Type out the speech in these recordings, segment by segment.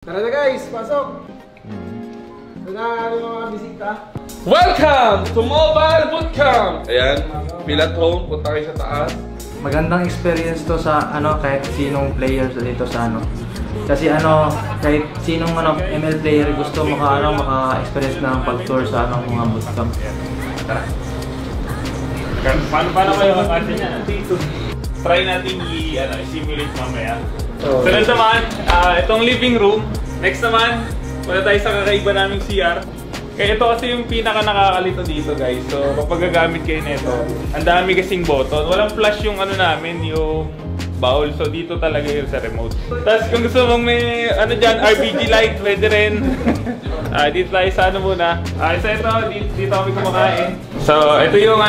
Tara na guys, pasok! Ito na ang mga bisita. Welcome to Mobile Bootcamp! Ayan, feel at home, punta kayo sa taas. Magandang experience to sa kahit sinong players dito sa Kasi kahit sinong ML player gusto maka-experience ng pag-tour sa mga bootcamp. Tara. Paano kayo kakasya niya? Try natin i-simulate mamaya. Sunod naman, itong living room. Next naman, punta tayo sa kakaiba naming CR. Kaya ito kasi yung pinaka nakakalito dito guys. So kapag gagamit kayo nito, ang dami kasing button. Walang flash yung namin, yung bowl. So dito talaga yun sa remote. Tapos kung gusto mong may dyan, RGB light, pwede rin. Dito tayo sa muna. So ito, dito kami kumakain. So ito yung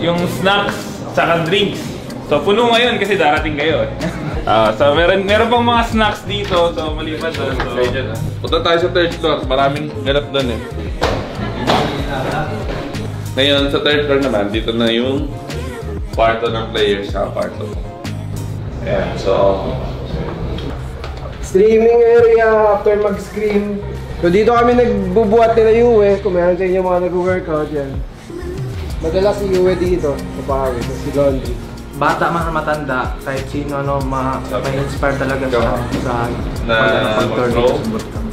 yung snacks, saka drinks. So puno ngayon kasi darating kayo. So meron pang mga snacks dito, so maliban doon. So, Punta tayo sa third floor, maraming ganap doon eh. Ngayon sa third floor naman, dito na yung kwarto ng players sa kwarto. Ayan, so... Streaming area after mag-scream. So dito kami nagbubuhat nila Yue, kung meron sa inyo mga nag-workout yan. Madalas si Yue dito, kapawin, si Laundry. Bata man or matanda, kahit sino may-inspire talaga sa pag-tour dito sa bootcamp.